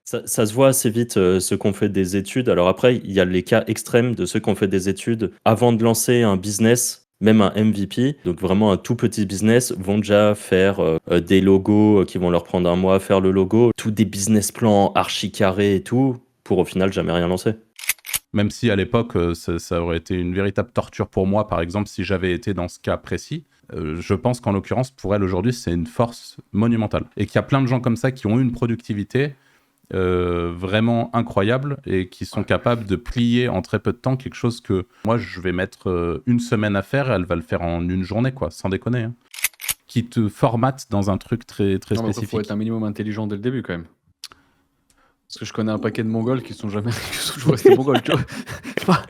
Ça se voit assez vite, ceux qui ont fait des études. Alors après, il y a les cas extrêmes de ceux qui ont fait des études avant de lancer un business, même un MVP, donc vraiment un tout petit business, vont déjà faire des logos qui vont leur prendre un mois à faire le logo, tous des business plans archi carrés et tout, pour au final jamais rien lancer. Même si à l'époque, ça aurait été une véritable torture pour moi, par exemple, si j'avais été dans ce cas précis. Je pense qu'en l'occurrence, pour elle aujourd'hui, c'est une force monumentale. Et qu'il y a plein de gens comme ça qui ont une productivité vraiment incroyable et qui sont capables de plier en très peu de temps quelque chose que moi, je vais mettre une semaine à faire et elle va le faire en une journée, quoi, sans déconner. Hein. Qui te formate dans un truc très, très Non, mais après, spécifique. faut être un minimum intelligent dès le début quand même. Parce que je connais un paquet de Mongols qui sont jamais qui sont toujours restés Mongols, tu vois. Je sais pas.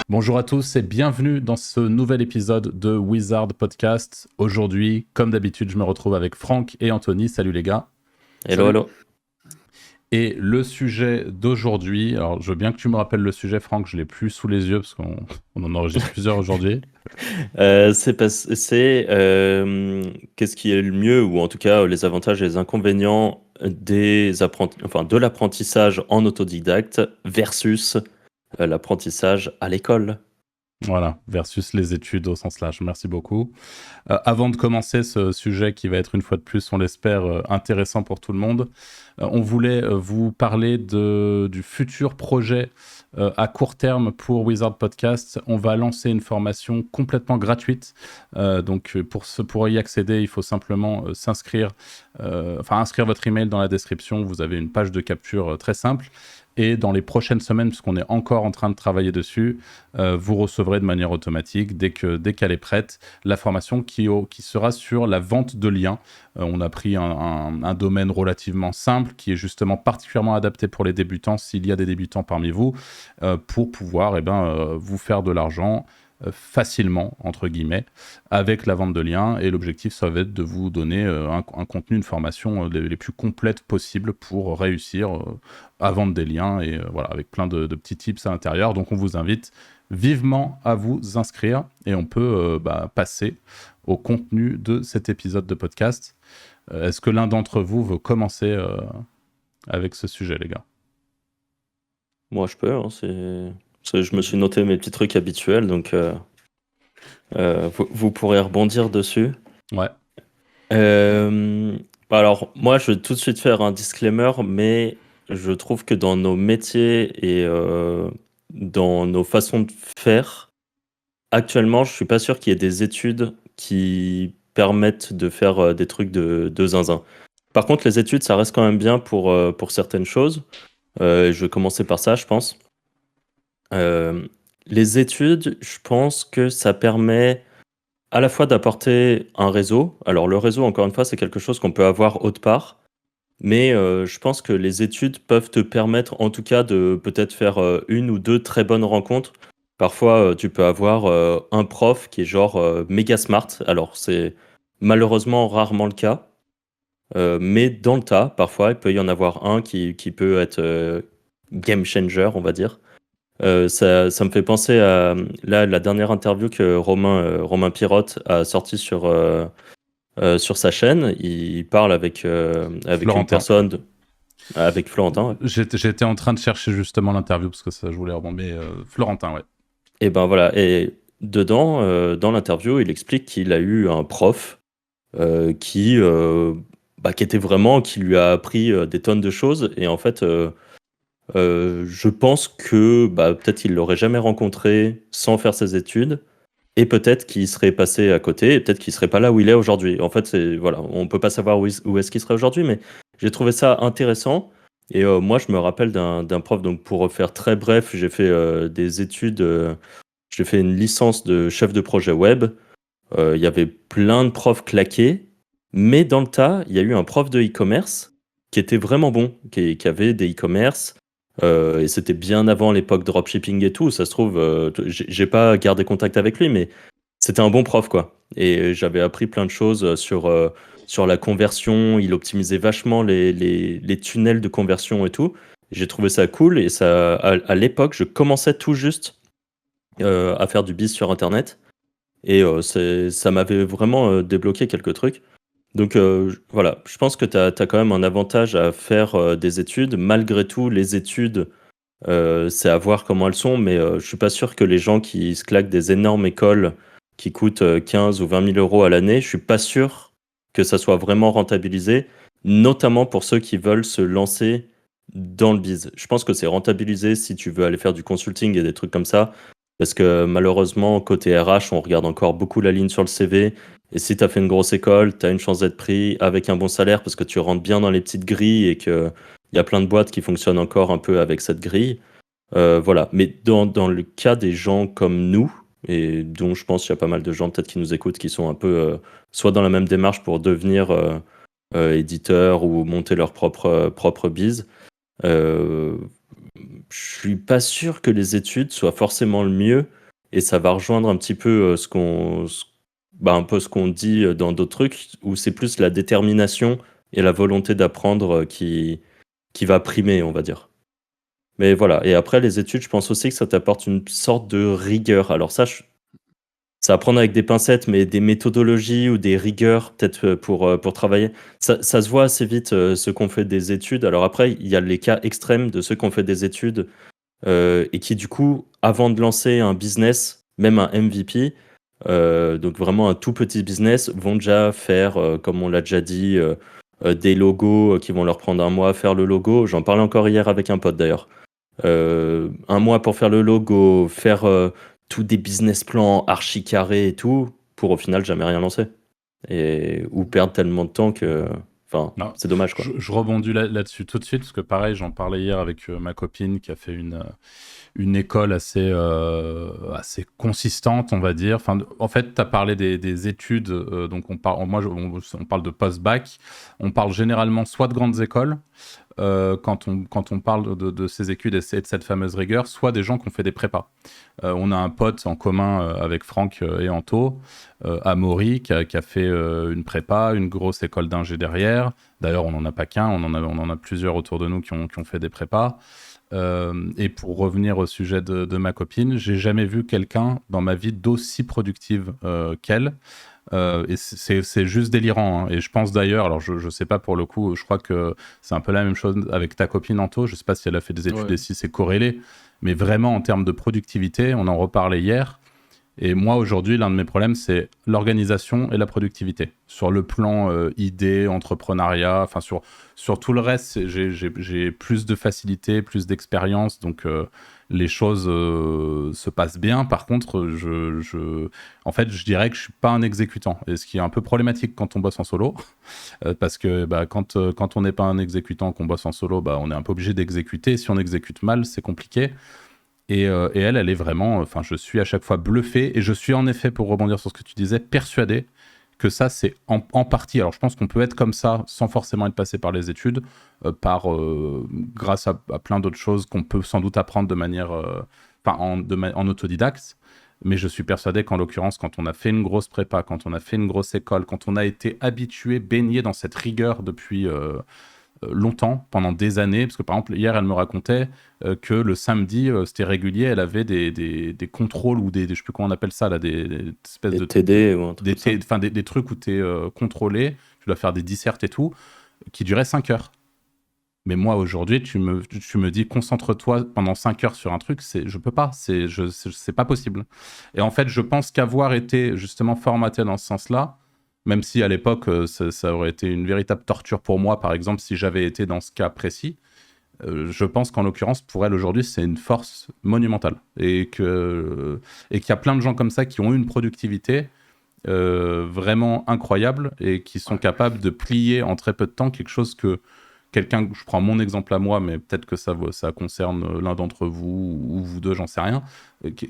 Bonjour à tous et bienvenue dans ce nouvel épisode de Wizard Podcast. Aujourd'hui, comme d'habitude, je me retrouve avec Franck et Anthony. Salut les gars. Hello, hello. Et le sujet d'aujourd'hui, alors je veux bien que tu me rappelles le sujet, Franck, je l'ai plus sous les yeux parce qu'on en enregistre plusieurs aujourd'hui. Qu'est-ce qui est le mieux, ou en tout cas les avantages et les inconvénients de l'apprentissage en autodidacte versus l'apprentissage à l'école. Voilà, versus les études au sens large. Merci beaucoup. Avant de commencer ce sujet qui va être une fois de plus, on l'espère, intéressant pour tout le monde, on voulait vous parler du futur projet à court terme pour Wizard Podcast. On va lancer une formation complètement gratuite. Donc pour y accéder, il faut simplement inscrire votre email dans la description. Vous avez une page de capture très simple. Et dans les prochaines semaines, puisqu'on est encore en train de travailler dessus, vous recevrez de manière automatique, dès qu'elle est prête, la formation qui sera sur la vente de liens. On a pris un domaine relativement simple, qui est justement particulièrement adapté pour les débutants, s'il y a des débutants parmi vous, pour pouvoir vous faire de l'argent facilement, entre guillemets, avec la vente de liens. Et l'objectif, ça va être de vous donner un contenu, une formation les plus complètes possibles pour réussir à vendre des liens, et voilà, avec plein de petits tips à l'intérieur. Donc on vous invite vivement à vous inscrire, et on peut passer au contenu de cet épisode de podcast. Est-ce que l'un d'entre vous veut commencer avec ce sujet, les gars? Moi, je peux, hein, je me suis noté mes petits trucs habituels, donc vous pourrez rebondir dessus. Ouais. Alors, moi, je vais tout de suite faire un disclaimer, mais je trouve que dans nos métiers et dans nos façons de faire, actuellement, je suis pas sûr qu'il y ait des études qui permettent de faire des trucs de zinzin. Par contre, les études, ça reste quand même bien pour certaines choses. Je vais commencer par ça, je pense. Les études, je pense que ça permet à la fois d'apporter un réseau. Alors le réseau, encore une fois, c'est quelque chose qu'on peut avoir autre part. Mais je pense que les études peuvent te permettre, en tout cas, de peut-être faire une ou deux très bonnes rencontres. Parfois, tu peux avoir un prof qui est genre méga smart. Alors c'est malheureusement rarement le cas. Mais dans le tas, parfois, il peut y en avoir un qui peut être game changer, on va dire. Ça me fait penser à la dernière interview que Romain Pirotte a sortie sur sa chaîne. Il parle avec une personne, avec Florentin. Ouais. J'étais en train de chercher justement l'interview parce que ça, je voulais rebondir. Florentin, ouais. Et ben voilà. Et dedans, dans l'interview, il explique qu'il a eu un prof qui était vraiment, qui lui a appris des tonnes de choses. Et en fait, je pense que peut-être il l'aurait jamais rencontré sans faire ses études, et peut-être qu'il serait passé à côté, et peut-être qu'il serait pas là où il est aujourd'hui. En fait, voilà, on peut pas savoir où est-ce qu'il serait aujourd'hui, mais j'ai trouvé ça intéressant. Et moi, je me rappelle d'un prof. Donc, pour faire très bref, j'ai fait des études. J'ai fait une licence de chef de projet web. Il y avait plein de profs claqués, mais dans le tas, il y a eu un prof de e-commerce qui était vraiment bon, qui avait des e-commerce. Et c'était bien avant l'époque dropshipping et tout. Ça se trouve, j'ai pas gardé contact avec lui, mais c'était un bon prof, quoi. Et j'avais appris plein de choses sur la conversion. Il optimisait vachement les tunnels de conversion et tout. J'ai trouvé ça cool et ça, à l'époque, je commençais tout juste à faire du biz sur Internet et ça m'avait vraiment débloqué quelques trucs. Donc voilà, je pense que tu as quand même un avantage à faire des études. Malgré tout, les études, c'est à voir comment elles sont, mais je suis pas sûr que les gens qui se claquent des énormes écoles qui coûtent 15 ou 20 000 euros à l'année, je suis pas sûr que ça soit vraiment rentabilisé, notamment pour ceux qui veulent se lancer dans le biz. Je pense que c'est rentabilisé si tu veux aller faire du consulting et des trucs comme ça, parce que malheureusement, côté RH, on regarde encore beaucoup la ligne sur le CV, et si tu as fait une grosse école, tu as une chance d'être pris avec un bon salaire parce que tu rentres bien dans les petites grilles et que il y a plein de boîtes qui fonctionnent encore un peu avec cette grille. Voilà. Mais dans le cas des gens comme nous, et dont je pense qu'il y a pas mal de gens peut-être qui nous écoutent, qui sont un peu soit dans la même démarche pour devenir éditeur ou monter leur propre biz, euh, je suis pas sûr que les études soient forcément le mieux. Et ça va rejoindre un petit peu un peu ce qu'on dit dans d'autres trucs, où c'est plus la détermination et la volonté d'apprendre qui va primer, on va dire. Mais voilà, et après les études, je pense aussi que ça t'apporte une sorte de rigueur. Alors ça, ça à prendre avec des pincettes, mais des méthodologies ou des rigueurs, peut-être pour travailler. Ça se voit assez vite, ceux qui ont fait des études. Alors après, il y a les cas extrêmes de ceux qui ont fait des études et qui, du coup, avant de lancer un business, même un MVP, donc vraiment un tout petit business, vont déjà faire, comme on l'a déjà dit, des logos qui vont leur prendre un mois à faire le logo. J'en parlais encore hier avec un pote d'ailleurs. Un mois pour faire le logo, faire tous des business plans archi carrés et tout, pour au final jamais rien lancer. Ou perdre tellement de temps que. Enfin, Non, c'est dommage quoi. je rebondis là-dessus tout de suite, parce que pareil, j'en parlais hier avec ma copine qui a fait une école assez consistante, on va dire. Enfin, en fait, tu as parlé des études, donc on parle de post-bac. On parle généralement soit de grandes écoles, quand on parle de ces études et de cette fameuse rigueur, soit des gens qui ont fait des prépas. On a un pote en commun avec Franck et Anto, Amaury, qui a fait une prépa, une grosse école d'ingé derrière. D'ailleurs, on n'en a pas qu'un, on en a plusieurs autour de nous qui ont fait des prépas. Et pour revenir au sujet de ma copine, j'ai jamais vu quelqu'un dans ma vie d'aussi productive qu'elle. Et c'est juste délirant. Hein. Et je pense d'ailleurs, alors je sais pas pour le coup, je crois que c'est un peu la même chose avec ta copine Anto. Je sais pas si elle a fait des études et si c'est corrélé, mais vraiment en termes de productivité, on en reparlait hier. Et moi aujourd'hui, l'un de mes problèmes, c'est l'organisation et la productivité. Sur le plan idée, entrepreneuriat, enfin sur tout le reste, j'ai plus de facilité, plus d'expérience, donc les choses se passent bien. Par contre, en fait, je dirais que je suis pas un exécutant, et ce qui est un peu problématique quand on bosse en solo, parce que quand on n'est pas un exécutant, qu'on bosse en solo, on est un peu obligé d'exécuter. Si on exécute mal, c'est compliqué. Et elle est vraiment, enfin, je suis à chaque fois bluffé, et je suis en effet, pour rebondir sur ce que tu disais, persuadé que ça, c'est en partie. Alors, je pense qu'on peut être comme ça sans forcément être passé par les études, grâce à plein d'autres choses qu'on peut sans doute apprendre de manière, en autodidacte. Mais je suis persuadé qu'en l'occurrence, quand on a fait une grosse prépa, quand on a fait une grosse école, quand on a été habitué, baigné dans cette rigueur depuis longtemps, pendant des années, parce que par exemple hier elle me racontait que le samedi c'était régulier, elle avait des contrôles ou je sais plus comment on appelle ça là, des espèces de TD ou un truc comme ça. des trucs où tu es contrôlé, tu dois faire des dissertes et tout, qui duraient 5 heures. Mais moi aujourd'hui tu me dis concentre-toi pendant 5 heures sur un truc, je peux pas, c'est pas possible. Et en fait je pense qu'avoir été justement formaté dans ce sens-là, même si à l'époque ça aurait été une véritable torture pour moi, par exemple, si j'avais été dans ce cas précis, je pense qu'en l'occurrence, pour elle aujourd'hui, c'est une force monumentale. Et qu'il y a plein de gens comme ça qui ont une productivité vraiment incroyable et qui sont capables de plier en très peu de temps quelque chose que quelqu'un, je prends mon exemple à moi, mais peut-être que ça concerne l'un d'entre vous ou vous deux, j'en sais rien.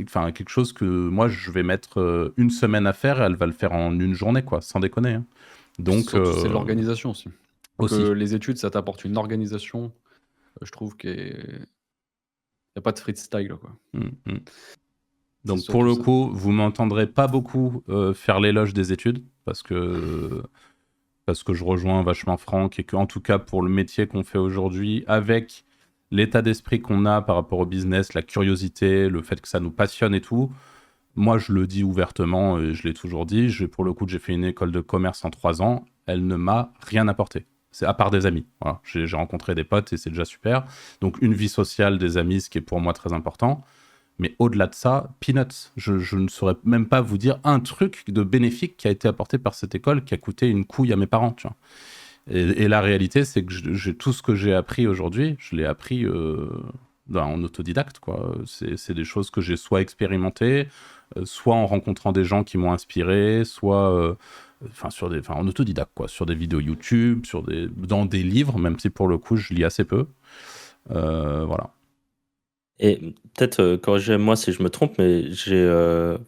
Enfin, quelque chose que moi, je vais mettre une semaine à faire, et elle va le faire en une journée, quoi, sans déconner. Hein. Donc, c'est l'organisation aussi. Aussi. Que les études, ça t'apporte une organisation. Je trouve qu'il n'y a pas de freestyle, quoi. Donc, pour le coup, vous m'entendrez pas beaucoup faire l'éloge des études, parce que je rejoins vachement Franck, et qu'en tout cas pour le métier qu'on fait aujourd'hui, avec l'état d'esprit qu'on a par rapport au business, la curiosité, le fait que ça nous passionne et tout, moi, je le dis ouvertement, et je l'ai toujours dit, pour le coup, j'ai fait une école de commerce en 3 ans, elle ne m'a rien apporté. C'est à part des amis. Voilà. J'ai rencontré des potes et c'est déjà super. Donc, une vie sociale, des amis, ce qui est pour moi très important. Mais au-delà de ça, peanuts. Je ne saurais même pas vous dire un truc de bénéfique qui a été apporté par cette école qui a coûté une couille à mes parents, tu vois. Et la réalité, c'est que tout ce que j'ai appris aujourd'hui, je l'ai appris en autodidacte, quoi. C'est des choses que j'ai soit expérimentées, soit en rencontrant des gens qui m'ont inspiré, soit en autodidacte, quoi, sur des vidéos YouTube, dans des livres, même si pour le coup, je lis assez peu. Voilà. Et peut-être corrigez-moi si je me trompe, mais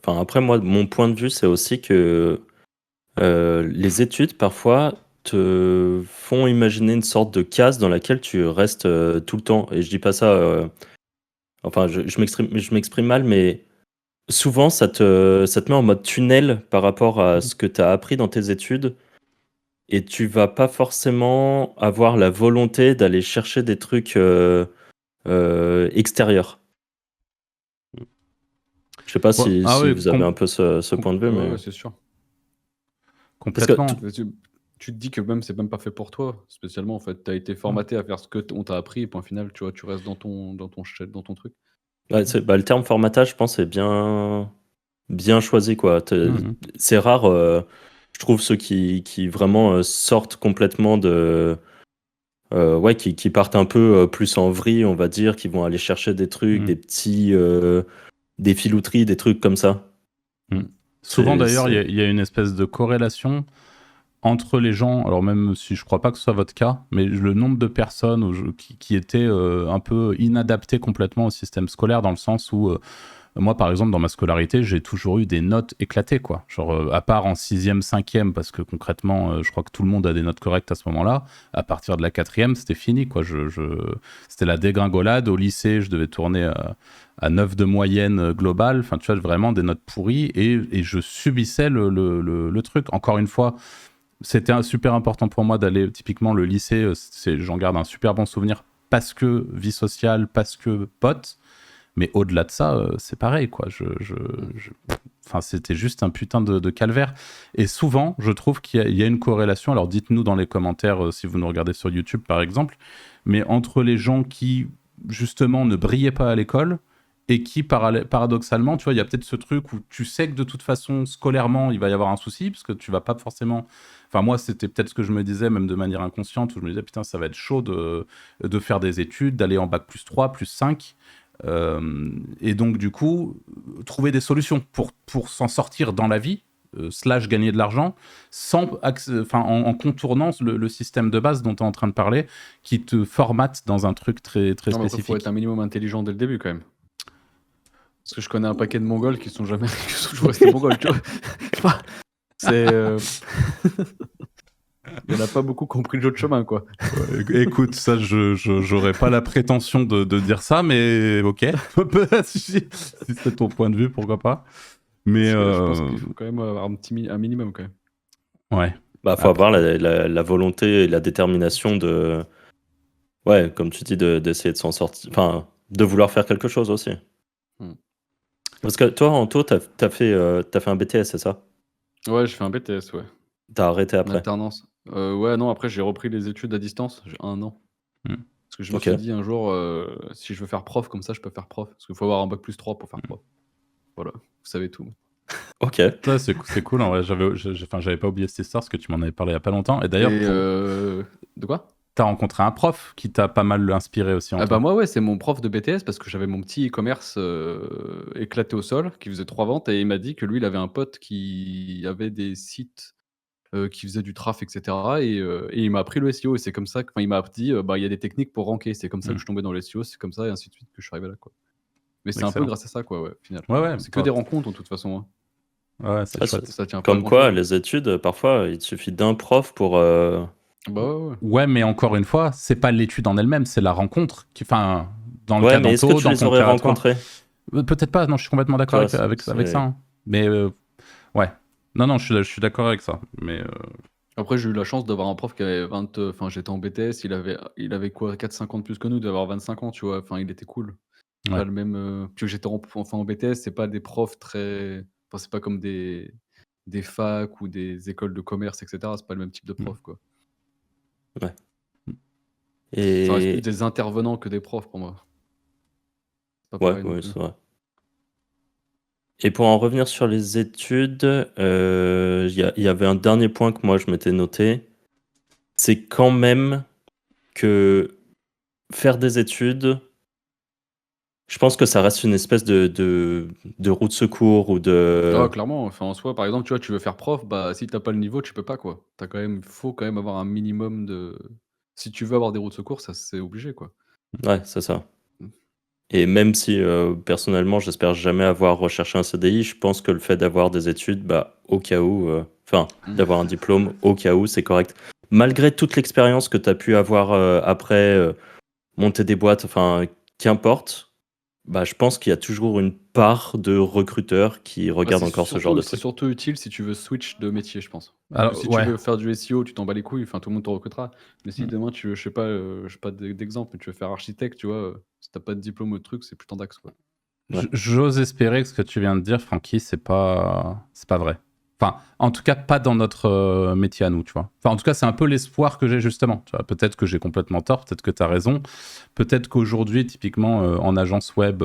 après moi, mon point de vue, c'est aussi que les études parfois te font imaginer une sorte de case dans laquelle tu restes tout le temps. Et je dis pas ça. Enfin, je m'exprime mal, mais souvent ça te met en mode tunnel par rapport à ce que tu as appris dans tes études. Et tu vas pas forcément avoir la volonté d'aller chercher des trucs extérieurs. Je sais pas si oui, vous avez un peu ce point de vue, mais Ouais, c'est sûr. parce que complètement. Tu te dis que même c'est même pas fait pour toi, spécialement en fait. Tu as été formaté à faire ce que on t'a appris et point final, tu vois, tu restes dans ton truc. le terme formatage, je pense, est bien choisi, quoi. Mhm. C'est rare, je trouve, ceux qui vraiment sortent complètement de. Qui partent un peu plus en vrille, on va dire, qui vont aller chercher des trucs, Mhm. des petits. Des filouteries, des trucs comme ça. Souvent, C'est- d'ailleurs, c'est- il y a une espèce de corrélation entre les gens, alors même si je crois pas que ce soit votre cas, mais le nombre de personnes qui étaient un peu inadaptées complètement au système scolaire, dans le sens où moi, par exemple, dans ma scolarité, j'ai toujours eu des notes éclatées, quoi. Genre, à part en 6e, 5e, parce que concrètement, je crois que tout le monde a des notes correctes à ce moment-là. À partir de la 4e, c'était fini, quoi. C'était la dégringolade. Au lycée, je devais tourner à 9 de moyenne globale. Enfin, tu vois, vraiment des notes pourries. Et je subissais le truc. Encore une fois, c'était super important pour moi d'aller, typiquement, le lycée, j'en garde un super bon souvenir parce que vie sociale, parce que potes. Mais au-delà de ça, c'est pareil, quoi. Enfin, c'était juste un putain de calvaire. Et souvent, je trouve qu'il y a une corrélation. Alors, dites-nous dans les commentaires si vous nous regardez sur YouTube, par exemple. Mais entre les gens qui, justement, ne brillaient pas à l'école et qui, paradoxalement, tu vois, il y a peut-être ce truc où tu sais que de toute façon, scolairement, il va y avoir un souci parce que tu vas pas forcément. Enfin, moi, c'était peut-être ce que je me disais, même de manière inconsciente, où je me disais, putain, ça va être chaud de faire des études, d'aller en bac plus 3, plus 5. Et donc, du coup, trouver des solutions pour s'en sortir dans la vie, slash gagner de l'argent, en contournant le système de base dont tu es en train de parler, qui te formate dans un truc très, très Non, mais après, faut spécifique. être un minimum intelligent dès le début quand même. Parce que je connais un paquet de Mongols qui sont jamais qui sont toujours restés Mongols, tu vois. C'est. Il y en a pas beaucoup qui ont pris le jeu de chemin, quoi. Écoute, ça, j'aurais pas la prétention de dire ça, mais ok. si c'est ton point de vue, pourquoi pas. Mais Je pense qu'il faut quand même avoir un minimum, quand même. ouais. faut avoir la volonté et la détermination comme tu dis, d'essayer de s'en sortir, enfin, de vouloir faire quelque chose aussi. Parce que toi, Anto, t'as fait un BTS, c'est ça? Ouais, j'ai fait un BTS, ouais. T'as arrêté En après? alternance. Ouais, non, après, j'ai repris les études à distance. J'ai 1 an. Parce que je me suis dit un jour, si je veux faire prof, comme ça, je peux faire prof. Parce qu'il faut avoir un bac plus 3 pour faire prof. Voilà, vous savez tout. Ok. Ça, c'est cool. En vrai, j'avais pas oublié cette histoire parce que tu m'en avais parlé il y a pas longtemps. Et d'ailleurs, De quoi? t'as rencontré un prof qui t'a pas mal inspiré aussi. Ah bah moi, ouais, c'est mon prof de BTS parce que j'avais mon petit e-commerce éclaté au sol qui faisait 3 ventes et il m'a dit que lui, il avait un pote qui avait des sites qui faisait du traf, etc. Et il m'a appris le SEO et c'est comme ça que, il m'a dit, il y a des techniques pour ranker. C'est comme ça que je tombais dans le SEO, c'est comme ça et ainsi de suite que je suis arrivé là, quoi. Mais c'est un peu Excellent. grâce à ça, quoi, ouais, au final. Ouais. C'est que des rencontres, de toute façon. Hein. Ouais, c'est chouette. Ça tient pas à Comme quoi, grand-chose. les études, parfois, il te suffit d'un prof pour. Bah ouais. Ouais, mais encore une fois, c'est pas l'étude en elle-même, c'est la rencontre. Enfin, dans le Ouais, cas mais est-ce que d'Anto, tu dans les ton aurais cas à toi. rencontrés? Peut-être pas, non, je suis complètement d'accord Tu vois, avec ça. Hein. Mais ouais. Non, je suis d'accord avec ça. Mais Après, j'ai eu la chance d'avoir un prof qui avait 20, enfin, j'étais en BTS, il avait quoi? 4-5 ans de plus que nous, il devait avoir 25 ans, tu vois? Enfin, il était cool. Pas Ouais. le même, puis j'étais en BTS, c'est pas des profs très enfin, c'est pas comme des facs ou des écoles de commerce et cetera, c'est pas le même type de Mm. prof, quoi. Ouais. Ça reste plus Et des intervenants que des profs pour moi. C'est pas ouais, pareil non ouais, plus. c'est vrai. Et pour en revenir sur les études, il y avait un dernier point que moi je m'étais noté. C'est quand même que faire des études, je pense que ça reste une espèce de roue de secours ou Ah de clairement, enfin, en soi, par exemple, tu vois, tu veux faire prof, bah, si tu as pas le niveau, tu peux pas, quoi. Faut quand même avoir un minimum de si tu veux avoir des routes de secours, ça, c'est obligé, quoi. ouais, c'est ça. Mmh. Et même si, personnellement, j'espère jamais avoir recherché un CDI, je pense que le fait d'avoir des études, bah, au cas où, enfin, Mmh. d'avoir un diplôme, au cas où, c'est correct. Malgré toute l'expérience que tu as pu avoir, après, monter des boîtes, enfin, qu'importe, bah, je pense qu'il y a toujours une part de recruteurs qui Bah, regardent encore ce genre de c'est trucs. surtout utile si tu veux switch de métier, je pense. Parce que Alors, si tu ouais. veux faire du SEO, tu t'en bats les couilles, enfin, tout le monde te recrutera. Mais si Mm. demain tu veux, je sais pas d'exemple, mais tu veux faire architecte, tu vois, si tu pas de diplôme ou de truc, c'est plus ton dax, quoi. Ouais. J'ose espérer que ce que tu viens de dire, Francky, c'est pas vrai. Enfin, en tout cas, pas dans notre métier à nous, tu vois. Enfin, en tout cas, c'est un peu l'espoir que j'ai justement. Tu vois, peut-être que j'ai complètement tort, peut-être que tu as raison. Peut-être qu'aujourd'hui, typiquement, en agence web,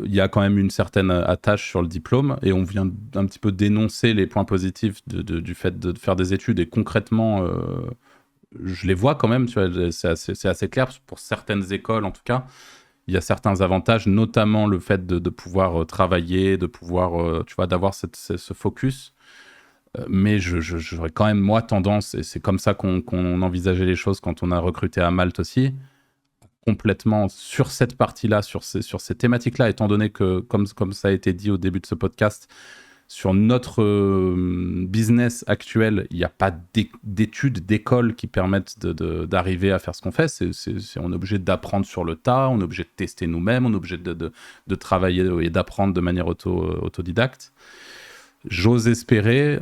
il y a quand même une certaine attache sur le diplôme et on vient d'un petit peu dénoncer les points positifs du fait de faire des études et concrètement, je les vois quand même, tu vois, c'est assez clair pour certaines écoles en tout cas. Il y a certains avantages, notamment le fait de pouvoir travailler, de pouvoir, tu vois, d'avoir ce focus. Mais j'aurais quand même, moi, tendance, et c'est comme ça qu'on envisageait les choses quand on a recruté à Malte aussi, complètement sur cette partie-là, sur ces thématiques-là, étant donné que, comme ça a été dit au début de ce podcast, sur notre business actuel, il n'y a pas d'études, d'écoles qui permettent d'arriver à faire ce qu'on fait. On est obligé d'apprendre sur le tas, on est obligé de tester nous-mêmes, on est obligé de travailler et d'apprendre de manière autodidacte. J'ose espérer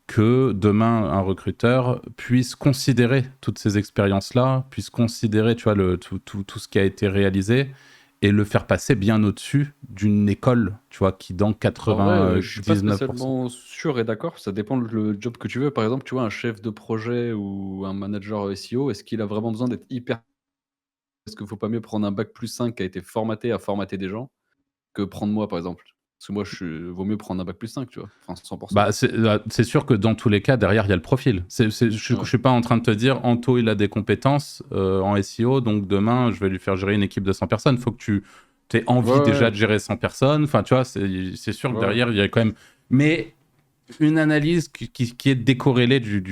que demain, un recruteur puisse considérer toutes ces expériences-là, puisse considérer, tu vois, tout ce qui a été réalisé et le faire passer bien au-dessus d'une école, tu vois, qui dans En vrai, je suis pas 99%. spécialement sûr et d'accord, ça dépend le job que tu veux. Par exemple, tu vois, un chef de projet ou un manager SEO, est-ce qu'il a vraiment besoin d'être hyper est-ce qu'il faut pas mieux prendre un bac+5 qui a été formaté à formater des gens, que prendre moi, par exemple? Parce que moi, vaut mieux prendre un bac+5, tu vois? Enfin 100%. Bah, c'est sûr que dans tous les cas, derrière, il y a le profil. Je ne Ouais. suis pas en train de te dire, Anto, il a des compétences en SEO, donc demain, je vais lui faire gérer une équipe de 100 personnes. Il faut que tu aies Ouais, envie déjà ouais, de gérer 100 personnes. Enfin, tu vois, c'est sûr que ouais, ouais. derrière, il y a quand même... Mais une analyse qui est décorrélée Ouais,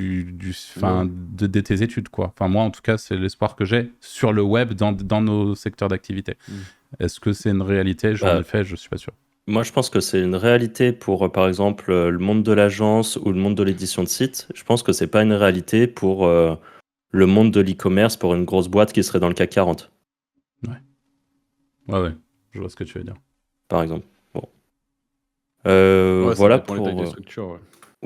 ouais. de tes études, quoi. Enfin, moi, en tout cas, c'est l'espoir que j'ai sur le web, dans nos secteurs d'activité. Mmh. Est-ce que c'est une réalité? J'en ai Bah, fait, je suis pas sûr. moi, je pense que c'est une réalité pour, par exemple, le monde de l'agence ou le monde de l'édition de site. Je pense que c'est pas une réalité pour, le monde de l'e-commerce, pour une grosse boîte qui serait dans le CAC 40, Ouais, je vois ce que tu veux dire. par exemple. Bon. Ouais, ça Voilà dépend les tailles des pour, structures, ouais.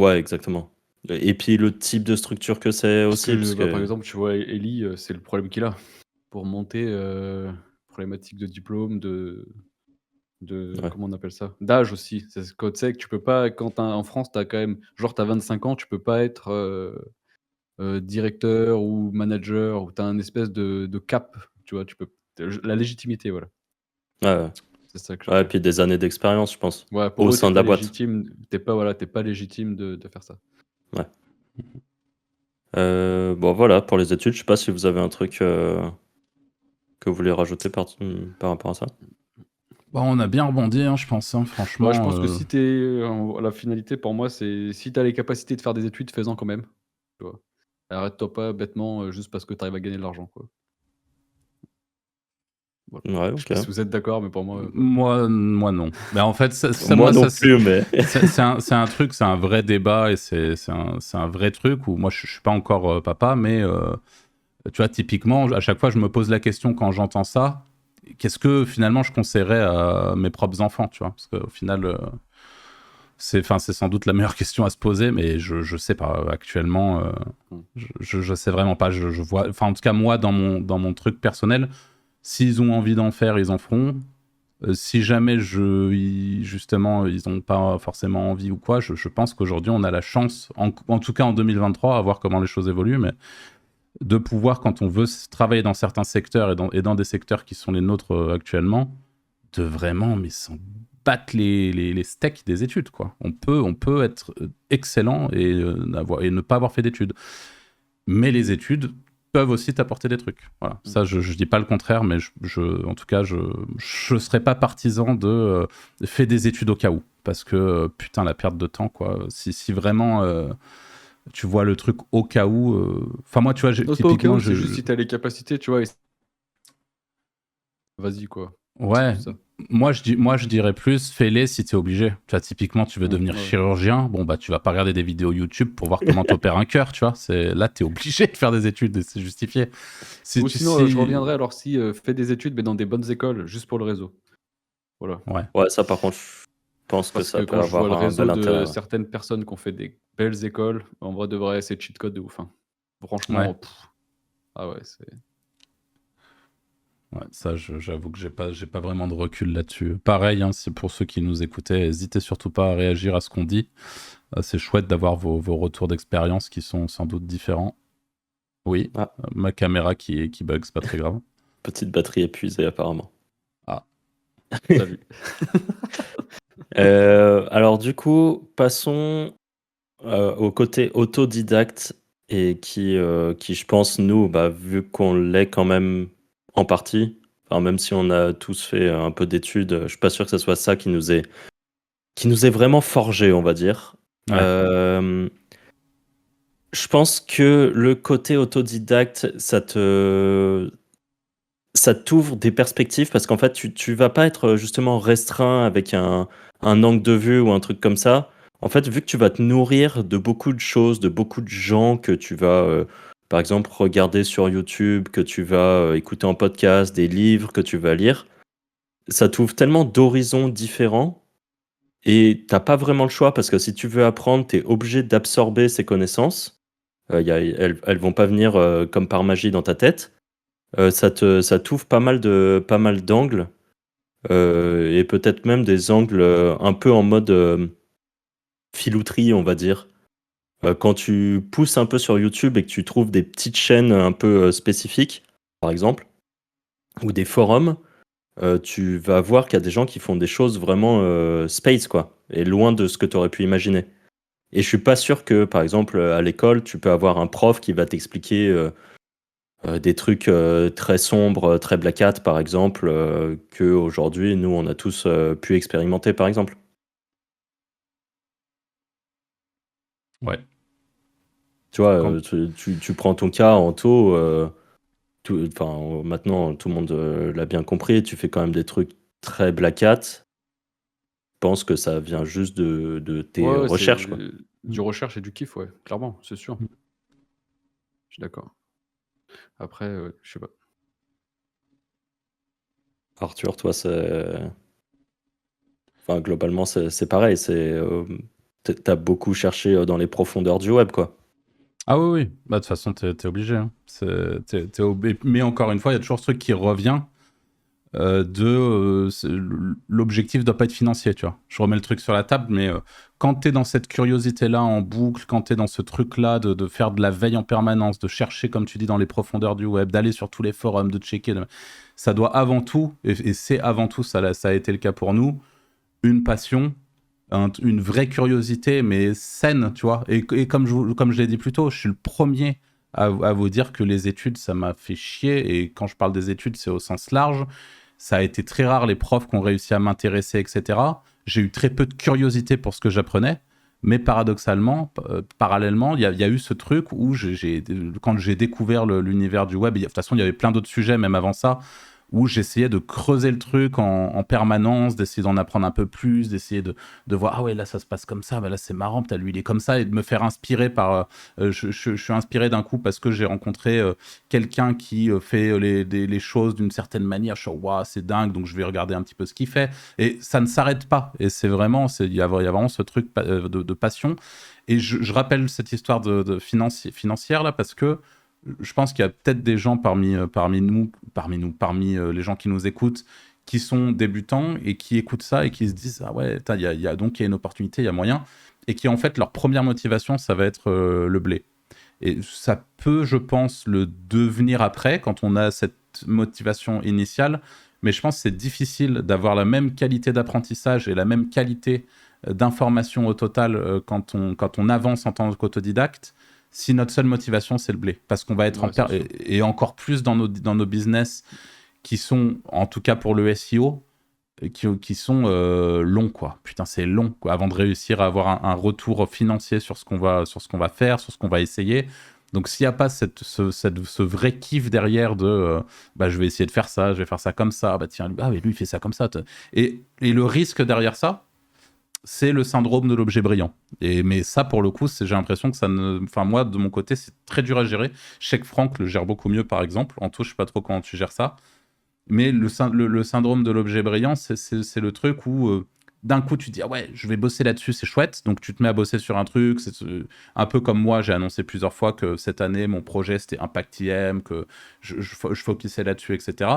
ouais, exactement. Et puis le type de structure que c'est Parce aussi, que, parce bah, par que exemple, tu vois, Eli, c'est le problème qu'il a. Pour monter, problématique de diplôme, de ouais, comment on appelle ça? D'âge aussi. C'est ce que tu sais que tu peux pas quand tu en France, tu as quand même genre tu as 25 ans, tu peux pas être, directeur ou manager ou tu as un espèce de cap, tu vois? Tu peux la légitimité, voilà, ouais, ouais. c'est ça que je Ouais, cherchais. puis des années d'expérience, je pense, Ouais, pour au eux, tu sein de la boîte. tu pas légitime de faire ça. Ouais. Bon, voilà, pour les études, je sais pas si vous avez un truc, que vous voulez rajouter par rapport à ça? Bon, on a bien rebondi, hein, je pense, hein, Bah, je franchement. pense que si tu la finalité pour moi, c'est si tu as les capacités de faire des études, fais-en quand même, tu vois? Arrête-toi pas bêtement, juste parce que tu arrives à gagner de l'argent, quoi. Voilà. Ouais, Je sais OK. pas si vous êtes d'accord, mais pour moi, voilà. Moi, non. Mais en fait, Moi non plus, mais c'est un truc, c'est un vrai débat et c'est un vrai truc où moi, je suis pas encore papa, mais tu vois, typiquement, à chaque fois, je me pose la question quand j'entends ça, qu'est-ce que finalement je conseillerais à mes propres enfants, tu vois? Parce qu'au final, c'est sans doute la meilleure question à se poser, mais je sais pas actuellement. Je sais vraiment pas. Je vois. Enfin, en tout cas, moi, dans mon truc personnel, s'ils ont envie d'en faire, ils en feront. Si jamais justement ils n'ont pas forcément envie ou quoi, je pense qu'aujourd'hui on a la chance, en tout cas en 2023, à voir comment les choses évoluent, mais de pouvoir, quand on veut travailler dans certains secteurs et dans des secteurs qui sont les nôtres actuellement, de vraiment mais s'en battre les steaks des études, quoi. On peut être excellent et ne pas avoir fait d'études. Mais les études peuvent aussi t'apporter des trucs. Voilà. Ça, je dis pas le contraire, mais en tout cas, je serais pas partisan de faire des études au cas où. Parce que, putain, la perte de temps, quoi. Si vraiment tu vois le truc au cas où... Enfin, moi, tu vois, Non, c'est pas au cas où, c'est juste si t'as les capacités, tu vois. Vas-y, quoi. Ouais, C'est ça. moi je dirais plus, fais-les si t'es obligé. Tu vois, typiquement, tu veux devenir chirurgien, bon bah tu vas pas regarder des vidéos YouTube pour voir comment t'opères un cœur, tu vois. Là, t'es obligé de faire des études et c'est justifié. Ou sinon, je reviendrai alors si fais des études, mais dans des bonnes écoles, juste pour le réseau. Voilà. Ouais, ça par contre, je pense que ça peut quand je vois avoir le un bel réseau intérêt. de certaines personnes qui ont fait des belles écoles, en vrai de vrai, c'est cheat code de ouf. Hein. Franchement, Ouais. Ah ouais, c'est... Ouais, ça, j'avoue que j'ai pas vraiment de recul là-dessus. Pareil, hein, c'est pour ceux qui nous écoutaient, n'hésitez surtout pas à réagir à ce qu'on dit. C'est chouette d'avoir vos retours d'expérience qui sont sans doute différents. Oui, ma caméra qui bug, c'est pas très grave. Petite batterie épuisée apparemment. Ah. Salut. Alors du coup, passons au côté autodidacte et qui je pense, nous, vu qu'on l'est quand même en partie, enfin, même si on a tous fait un peu d'études, je suis pas sûr que ce soit ça qui nous est vraiment forgé, on va dire. Ouais. Je pense que le côté autodidacte, ça t'ouvre des perspectives parce qu'en fait, tu vas pas être justement restreint avec un angle de vue ou un truc comme ça. En fait, vu que tu vas te nourrir de beaucoup de choses, de beaucoup de gens que tu vas, par exemple, regarder sur YouTube, que tu vas écouter en podcast, des livres que tu vas lire, ça t'ouvre tellement d'horizons différents et t'as pas vraiment le choix parce que si tu veux apprendre, tu es obligé d'absorber ces connaissances. Elles vont pas venir comme par magie dans ta tête. Ça t'ouvre pas mal d'angles et peut-être même des angles un peu en mode filouterie, on va dire. Quand tu pousses un peu sur YouTube et que tu trouves des petites chaînes un peu spécifiques, par exemple, ou des forums, tu vas voir qu'il y a des gens qui font des choses vraiment space, quoi, et loin de ce que tu aurais pu imaginer. Et je suis pas sûr que, par exemple, à l'école, tu peux avoir un prof qui va t'expliquer des trucs très sombres, très black hat, par exemple, que aujourd'hui nous, on a tous pu expérimenter, par exemple. Ouais. Tu vois, tu prends ton cas en taux, maintenant, tout le monde l'a bien compris, tu fais quand même des trucs très black hat. Je pense que ça vient juste de tes Ouais, recherches, c'est quoi. du recherche et du kiff, ouais, clairement, c'est sûr. Je suis d'accord. Après, je sais pas. Arthur, toi, enfin, globalement, c'est pareil. T'as beaucoup cherché dans les profondeurs du web, quoi. Ah oui, oui. Bah, de toute façon, t'es obligé. Hein. Mais encore une fois, il y a toujours ce truc qui revient l'objectif doit pas être financier, tu vois. Je remets le truc sur la table, mais quand t'es dans cette curiosité-là en boucle, quand t'es dans ce truc-là de faire de la veille en permanence, de chercher, comme tu dis, dans les profondeurs du web, d'aller sur tous les forums, de checker, ça doit avant tout, et c'est avant tout, ça a été le cas pour nous, une passion, une vraie curiosité, mais saine, tu vois. Et comme je l'ai dit plus tôt, je suis le premier à vous dire que les études, ça m'a fait chier. Et quand je parle des études, c'est au sens large. Ça a été très rare les profs qui ont réussi à m'intéresser, etc. J'ai eu très peu de curiosité pour ce que j'apprenais. Mais paradoxalement, parallèlement, il y a eu ce truc où quand j'ai découvert l'univers du web, de toute façon, il y avait plein d'autres sujets, même avant ça, où j'essayais de creuser le truc en permanence, d'essayer d'en apprendre un peu plus, d'essayer de voir, ah ouais, là, ça se passe comme ça, bah là, c'est marrant, peut-être lui, il est comme ça, et de me faire inspirer par... je suis inspiré d'un coup parce que j'ai rencontré quelqu'un qui fait les choses d'une certaine manière. Je suis, waouh, c'est dingue, donc je vais regarder un petit peu ce qu'il fait. Et ça ne s'arrête pas. Et c'est vraiment, il y a vraiment ce truc de passion. Et je rappelle cette histoire de financière là parce que je pense qu'il y a peut-être des gens parmi les gens qui nous écoutent, qui sont débutants et qui écoutent ça et qui se disent ah ouais, il y a une opportunité, il y a moyen, et qui en fait leur première motivation ça va être le blé. Et ça peut, je pense, le devenir après quand on a cette motivation initiale, mais je pense que c'est difficile d'avoir la même qualité d'apprentissage et la même qualité d'information au total quand on avance en tant qu'autodidacte si notre seule motivation c'est le blé, parce qu'on va être et encore plus dans nos business qui sont, en tout cas pour le SEO, qui sont longs quoi. Putain, c'est long quoi, avant de réussir à avoir un retour financier sur ce qu'on va faire, sur ce qu'on va essayer. Donc s'il n'y a pas ce vrai kiff derrière de je vais essayer de faire ça, je vais faire ça comme ça, tiens, mais lui il fait ça comme ça. Et le risque derrière ça, c'est le syndrome de l'objet brillant. Mais ça, pour le coup, j'ai l'impression que ça ne... Enfin, moi, de mon côté, c'est très dur à gérer. Je sais que Franck le gère beaucoup mieux, par exemple. Anto, je sais pas trop comment tu gères ça. Mais le syndrome de l'objet brillant, c'est le truc où, d'un coup, tu te dis « Ah ouais, je vais bosser là-dessus, c'est chouette. » Donc, tu te mets à bosser sur un truc. C'est un peu comme moi, j'ai annoncé plusieurs fois que cette année, mon projet, c'était Impact IM, que je focusais là-dessus, etc.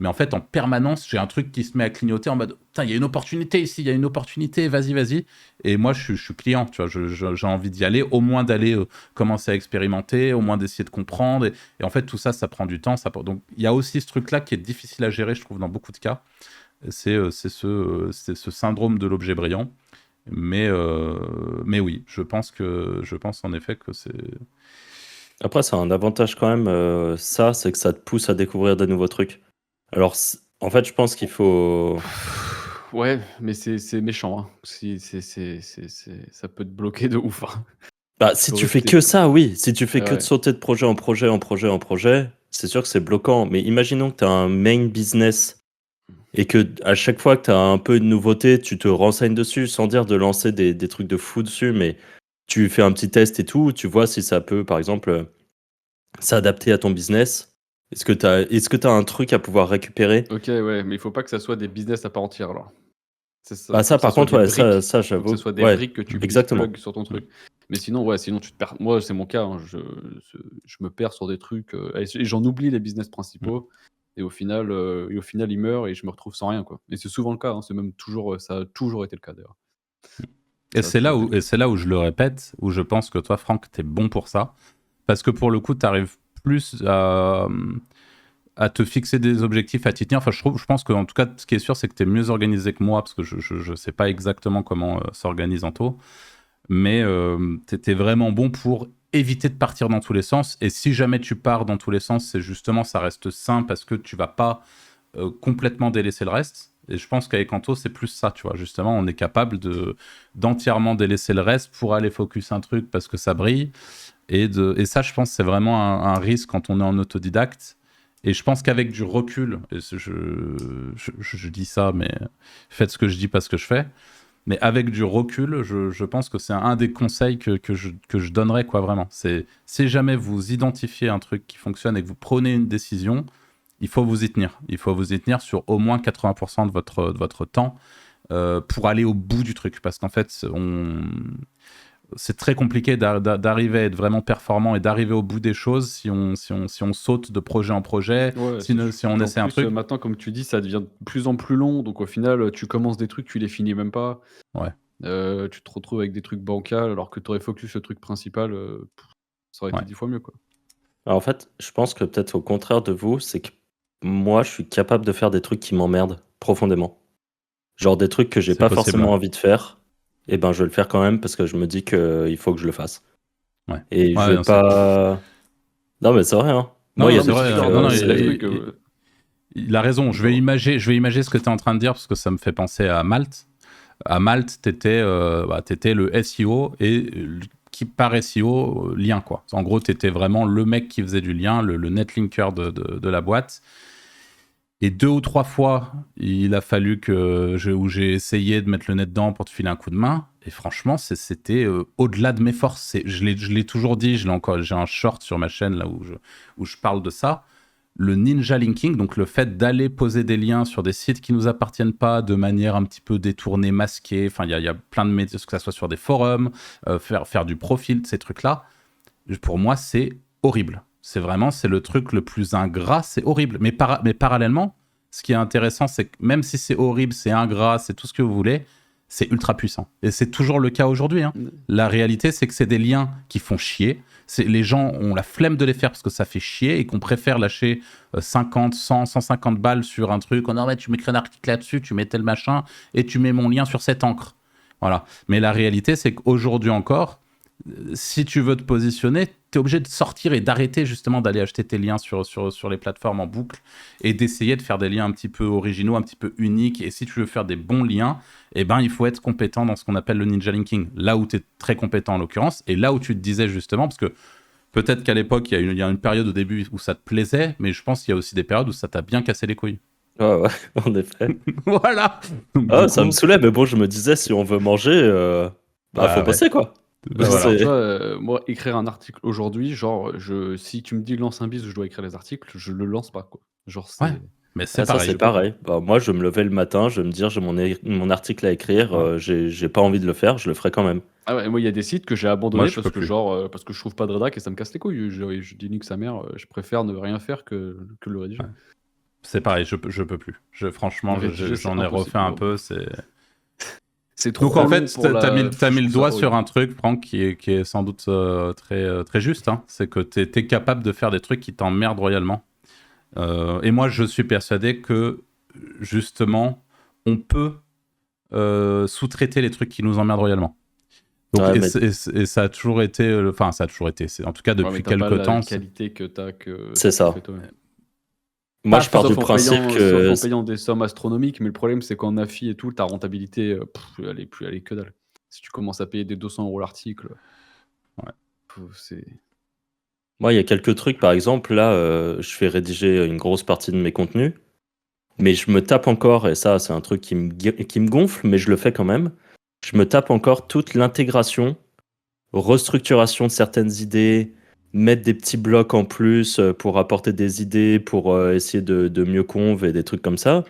Mais en fait, en permanence, j'ai un truc qui se met à clignoter en mode « Putain, il y a une opportunité ici, il y a une opportunité, vas-y. » Et moi, je suis client, tu vois, j'ai envie d'y aller, au moins d'aller commencer à expérimenter, au moins d'essayer de comprendre. Et en fait, tout ça, ça prend du temps. Donc, il y a aussi ce truc-là qui est difficile à gérer, je trouve, dans beaucoup de cas. C'est ce syndrome de l'objet brillant. Mais oui, je pense en effet que c'est... Après, ça a un avantage quand même, c'est que ça te pousse à découvrir de nouveaux trucs. Alors, en fait, je pense qu'il faut... Ouais, mais c'est méchant, hein. Ça peut te bloquer de ouf, hein. Si Faut tu fais rester, que ça, oui. Si tu fais que de ouais. sauter de projet en projet, c'est sûr que c'est bloquant. Mais imaginons que tu as un main business et que à chaque fois que tu as un peu de nouveauté, tu te renseignes dessus sans dire de lancer des trucs de fou dessus, mais tu fais un petit test et tout, tu vois si ça peut, par exemple, s'adapter à ton business. Est-ce que tu as un truc à pouvoir récupérer? OK, ouais, mais il faut pas que ça soit des business à part entière, alors. C'est ça, faut Ça, que ça par soit contre, des ouais, briques. ça Faut que ça j'avoue. soit des Ouais, briques que tu exactement. plugs sur ton truc. Mais sinon, ouais, sinon tu te perds. Moi, c'est mon cas, hein, je me perds sur des trucs, et j'en oublie les business principaux et au final, ils meurent et je me retrouve sans rien, quoi. Et c'est souvent le cas, hein, c'est même toujours, ça a toujours été le cas, d'ailleurs. Et Ça a c'est toujours été le cas. là où je le répète, où je pense que toi, Franck, t'es bon pour ça. Parce que pour le coup, t'arrives plus à te fixer des objectifs, à t'y tenir. Enfin, je pense qu'en tout cas, ce qui est sûr, c'est que t'es mieux organisé que moi, parce que je sais pas exactement comment s'organise Anto. Mais t'es vraiment bon pour éviter de partir dans tous les sens. Et si jamais tu pars dans tous les sens, c'est justement, ça reste sain parce que tu vas pas complètement délaisser le reste. Et je pense qu'avec Anto, c'est plus ça, tu vois. Justement, on est capable d'entièrement délaisser le reste pour aller focus un truc parce que ça brille. Et ça, je pense, c'est vraiment un risque quand on est en autodidacte. Et je pense qu'avec du recul, et je dis ça, mais faites ce que je dis, pas ce que je fais. Mais avec du recul, je pense que c'est un des conseils que je donnerais, quoi, vraiment. C'est si jamais vous identifiez un truc qui fonctionne et que vous prenez une décision, il faut vous y tenir. Il faut vous y tenir sur au moins 80% de votre temps pour aller au bout du truc. Parce qu'en fait, c'est très compliqué d'arriver à être vraiment performant et d'arriver au bout des choses si on saute de projet en projet, Ouais, si on en essaie un plus, truc. maintenant, comme tu dis, ça devient de plus en plus long. Donc au final, tu commences des trucs, tu les finis même pas. Ouais. Tu te retrouves avec des trucs bancals alors que tu aurais focus le truc principal, ça aurait été Ouais. 10 fois mieux, quoi. Alors, en fait, je pense que peut-être au contraire de vous, c'est que moi, je suis capable de faire des trucs qui m'emmerdent profondément. Genre des trucs que j'ai C'est pas possible, forcément ouais. envie de faire, et ben je vais le faire quand même parce que je me dis qu'il faut que je le fasse. Ouais. Et je Ouais, vais non, pas. Non, mais c'est vrai, hein. Moi, il y non, a c'est des mais c'est vrai. trucs. sûr, non, mais Il, les C'est... trucs, il a raison. Je vais genre imager ce que tu es en train de dire parce que ça me fait penser à Malte. À Malte, t'étais le SEO et qui par SEO, lien, quoi. En gros, t'étais vraiment le mec qui faisait du lien, le netlinker de la boîte. Et 2 ou 3 fois, il a fallu où j'ai essayé de mettre le nez dedans pour te filer un coup de main. Et franchement, c'était au-delà de mes forces. Je l'ai toujours dit, j'ai un short sur ma chaîne là où je parle de ça. Le ninja linking, donc le fait d'aller poser des liens sur des sites qui nous appartiennent pas de manière un petit peu détournée, masquée. Enfin, il y a plein de médias, que ça soit sur des forums, faire du profil, ces trucs-là. Pour moi, c'est horrible. C'est le truc le plus ingrat, c'est horrible. Mais parallèlement, ce qui est intéressant, c'est que même si c'est horrible, c'est ingrat, c'est tout ce que vous voulez, c'est ultra puissant. Et c'est toujours le cas aujourd'hui. Hein. La réalité, c'est que c'est des liens qui font chier. Les gens ont la flemme de les faire parce que ça fait chier et qu'on préfère lâcher 50, 100, 150 balles sur un truc. Non, mais tu m'écris un article là-dessus, tu mets tel machin et tu mets mon lien sur cette encre. Voilà. Mais la réalité, c'est qu'aujourd'hui encore, si tu veux te positionner, tu es obligé de sortir et d'arrêter justement d'aller acheter tes liens sur les plateformes en boucle et d'essayer de faire des liens un petit peu originaux, un petit peu uniques. Et si tu veux faire des bons liens, eh ben, il faut être compétent dans ce qu'on appelle le ninja linking. Là où tu es très compétent en l'occurrence, et là où tu te disais justement, parce que peut-être qu'à l'époque, il y a une période au début où ça te plaisait, mais je pense qu'il y a aussi des périodes où ça t'a bien cassé les couilles. Ouais, en effet. Voilà. Donc, ça me saoulait, mais bon, je me disais, si on veut manger, faut bosser, quoi. Voilà. Tu vois, moi, écrire un article aujourd'hui, genre, si tu me dis lance un bis où je dois écrire les articles, je le lance pas, quoi. Genre, c'est... Ouais, mais c'est pareil. Ça, c'est pareil. Moi, je me levais le matin, je vais me dire, j'ai mon article à écrire, j'ai pas envie de le faire, je le ferai quand même. Ah ouais, moi, il y a des sites que j'ai abandonnés parce que je trouve pas de rédac et ça me casse les couilles. Je dis nique sa mère, je préfère ne rien faire que le rédiger. Ouais. C'est pareil, je peux plus. Franchement, j'en ai refait un peu, c'est trop. Donc en fait, t'as mis le doigt sur un truc, Franck, qui est sans doute très, très juste. Hein. C'est que t'es capable de faire des trucs qui t'emmerdent royalement. Et moi, je suis persuadé que, justement, on peut sous-traiter les trucs qui nous emmerdent royalement. Donc, et ça a toujours été... Enfin, ça a toujours été. En tout cas, depuis quelques temps... C'est la qualité que t'as que... C'est ça. Moi, je pars du principe que... Sauf en payant des sommes astronomiques, mais le problème, c'est qu'en affi et tout, ta rentabilité, elle est que dalle. Si tu commences à payer des 200 € l'article, c'est... Moi, il y a quelques trucs, par exemple, là, je fais rédiger une grosse partie de mes contenus, mais je me tape encore, et ça, c'est un truc qui me gonfle, mais je le fais quand même, je me tape encore toute l'intégration, restructuration de certaines idées, mettre des petits blocs en plus pour apporter des idées, pour essayer de mieux conv et des trucs comme ça.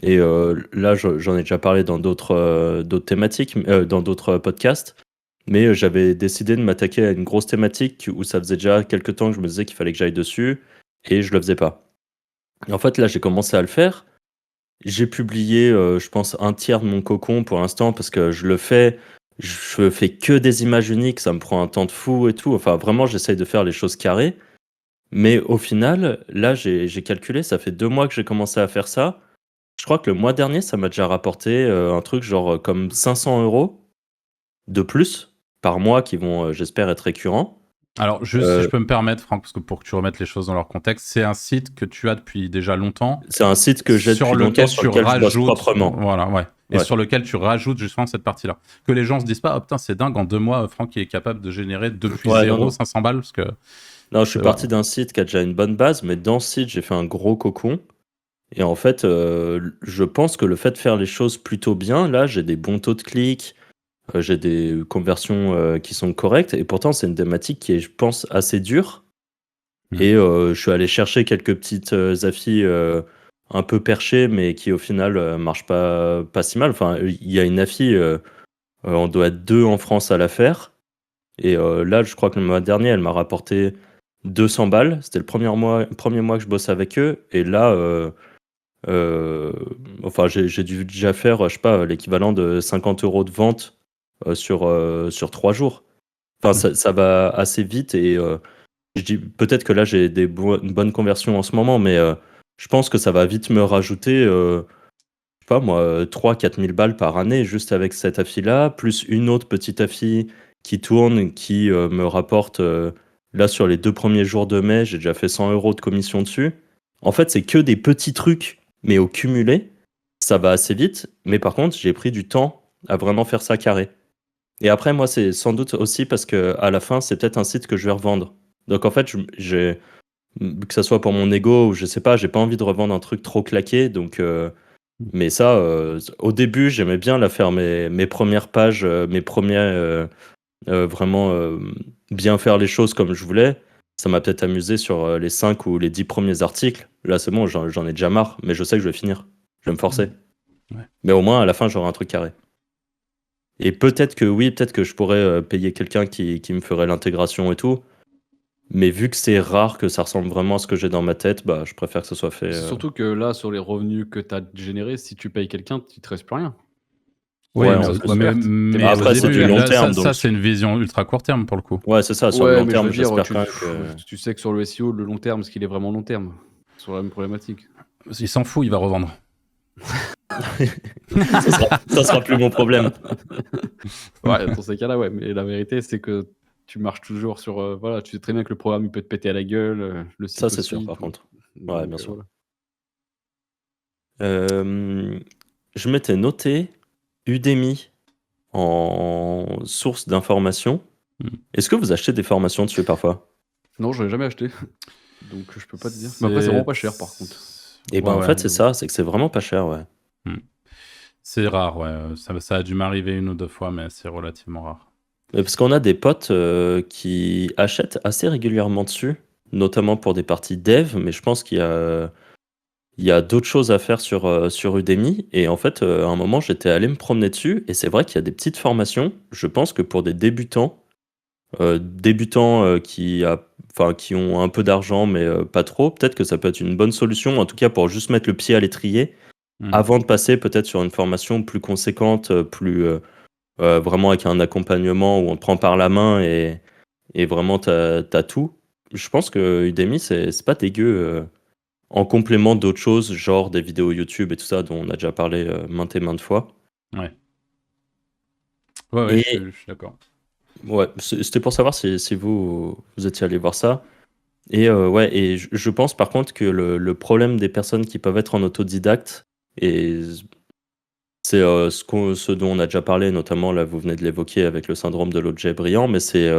Et là, j'en ai déjà parlé dans d'autres thématiques, dans d'autres podcasts. Mais j'avais décidé de m'attaquer à une grosse thématique où ça faisait déjà quelques temps que je me disais qu'il fallait que j'aille dessus et je le faisais pas. Et en fait, là, j'ai commencé à le faire. J'ai publié, je pense, un tiers de mon cocon pour l'instant parce que je fais que des images uniques, ça me prend un temps de fou et tout. Enfin, vraiment, j'essaye de faire les choses carrées. Mais au final, là, j'ai calculé, ça fait 2 mois que j'ai commencé à faire ça. Je crois que le mois dernier, ça m'a déjà rapporté un truc genre comme 500 € de plus par mois qui vont, j'espère, être récurrents. Alors, juste si je peux me permettre, Franck, parce que pour que tu remettes les choses dans leur contexte, c'est un site que tu as depuis déjà longtemps. C'est un site que j'ai depuis longtemps sur lequel je bosse proprement. Voilà, ouais. Et sur lequel tu rajoutes justement cette partie-là. Que les gens se disent pas, oh putain, c'est dingue, en 2 mois, Franck est capable de générer depuis 500 balles. Parce que... Non, je suis parti d'un site qui a déjà une bonne base, mais dans ce site, j'ai fait un gros cocon. Et en fait, je pense que le fait de faire les choses plutôt bien, là, j'ai des bons taux de clics, j'ai des conversions qui sont correctes, et pourtant, c'est une thématique qui est, je pense, assez dure. Et je suis allé chercher quelques petites affis un peu perchées, mais qui, au final, marchent pas si mal. Enfin, il y a une affi, on doit être 2 en France à la faire. Et là, je crois que le mois dernier, elle m'a rapporté 200 balles. C'était le premier mois que je bosse avec eux. Et là... enfin, j'ai dû déjà faire, je sais pas, l'équivalent de 50 € de vente sur 3 jours. Enfin, ça va assez vite et je dis peut-être que là j'ai une bonne conversion en ce moment, mais je pense que ça va vite me rajouter, je sais pas moi, 3-4 000 balles par année juste avec cette affi-là, plus une autre petite affi qui tourne, qui me rapporte, là sur les 2 premiers jours de mai, j'ai déjà fait 100 € de commission dessus. En fait, c'est que des petits trucs. Mais au cumulé, ça va assez vite. Mais par contre, j'ai pris du temps à vraiment faire ça carré. Et après, moi, c'est sans doute aussi parce que à la fin, c'est peut-être un site que je vais revendre. Donc en fait, que ça soit pour mon ego ou je sais pas, j'ai pas envie de revendre un truc trop claqué. Donc, mais ça, au début, j'aimais bien là, faire mes premières pages, mes premiers, vraiment bien faire les choses comme je voulais. Ça m'a peut-être amusé sur les 5 ou les 10 premiers articles. Là, c'est bon, j'en ai déjà marre, mais je sais que je vais finir. Je vais me forcer. Ouais. Mais au moins, à la fin, j'aurai un truc carré. Et peut-être que oui, peut-être que je pourrais payer quelqu'un qui me ferait l'intégration et tout. Mais vu que c'est rare que ça ressemble vraiment à ce que j'ai dans ma tête, bah, je préfère que ce soit fait. C'est surtout que là, sur les revenus que tu as générés, si tu payes quelqu'un, il te reste plus rien. Oui, Ouais, mais, en C'est plus. perte. mais T'es au Après, c'est du début, long là, terme, ça donc. c'est une vision ultra court terme pour le coup. Ouais, c'est ça, sur le Ouais, long mais je terme, veux dire, j'espère quand même que. tu sais que sur le SEO, le long terme, ce qu'il est vraiment long terme, sur la même problématique. Il s'en fout, il va revendre. Ça sera plus mon problème. Ouais, dans ces cas-là, ouais. Mais la vérité, c'est que tu marches toujours sur. Voilà, tu sais très bien que le programme, il peut te péter à la gueule, le site Ça, c'est aussi. sûr, par tout. contre. Ouais, Donc, bien sûr. voilà. Je m'étais noté Udemy en source d'information. Est-ce que vous achetez des formations dessus parfois? Non, je l'ai jamais acheté. Donc, je peux pas te dire. Mais après, c'est vraiment pas cher, par contre. Et ben, en fait, c'est ça, c'est que c'est vraiment pas cher, ouais. C'est rare, ouais. Ça a dû m'arriver 1 ou 2 fois, mais c'est relativement rare. Parce qu'on a des potes qui achètent assez régulièrement dessus, notamment pour des parties dev, mais je pense il y a d'autres choses à faire sur Udemy. Et en fait, à un moment, j'étais allé me promener dessus, et c'est vrai qu'il y a des petites formations. Je pense que pour des débutants, qui ont un peu d'argent, mais pas trop, peut-être que ça peut être une bonne solution, en tout cas pour juste mettre le pied à l'étrier, avant de passer peut-être sur une formation plus conséquente, vraiment avec un accompagnement où on te prend par la main et vraiment t'as tout. Je pense que Udemy, c'est pas dégueu en complément d'autres choses, genre des vidéos YouTube et tout ça, dont on a déjà parlé maintes et maintes fois. Ouais. Ouais, Et je suis d'accord. ouais, c'était pour savoir si vous étiez allé voir ça. Et ouais, et je pense par contre que le problème des personnes qui peuvent être en autodidacte, et c'est ce dont on a déjà parlé, notamment là, vous venez de l'évoquer avec le syndrome de l'objet brillant, mais c'est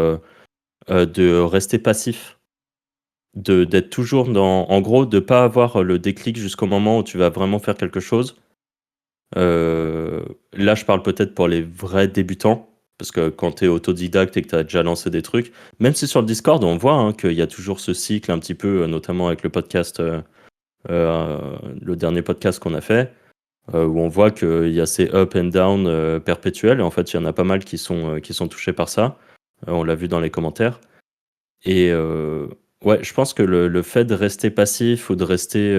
de rester passif, d'être toujours en gros, de pas avoir le déclic jusqu'au moment où tu vas vraiment faire quelque chose. Là, je parle peut-être pour les vrais débutants, parce que quand tu es autodidacte et que tu as déjà lancé des trucs, même si sur le Discord, on voit qu'il y a toujours ce cycle un petit peu, notamment avec le podcast, le dernier podcast qu'on a fait, où on voit qu'il y a ces up and down perpétuels, et en fait, il y en a pas mal qui sont touchés par ça. On l'a vu dans les commentaires. Et ouais, je pense que le fait de rester passif ou de rester.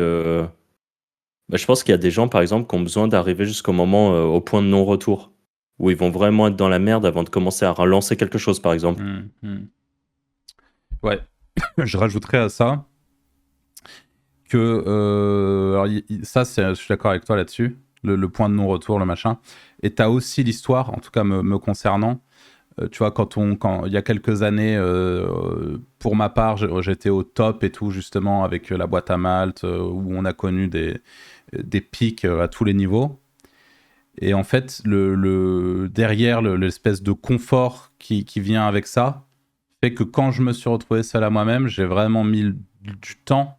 Je pense qu'il y a des gens, par exemple, qui ont besoin d'arriver jusqu'au moment, au point de non-retour, où ils vont vraiment être dans la merde avant de commencer à relancer quelque chose, par exemple. Ouais, je rajouterais à ça que alors, ça, je suis d'accord avec toi là-dessus, le point de non-retour, le machin. Et t'as aussi l'histoire, en tout cas me concernant. Tu vois, quand il y a quelques années, pour ma part, j'étais au top et tout, justement, avec la boîte à Malte, où on a connu des pics à tous les niveaux. Et en fait, derrière l'espèce de confort qui vient avec ça, fait que quand je me suis retrouvé seul à moi-même, j'ai vraiment mis du temps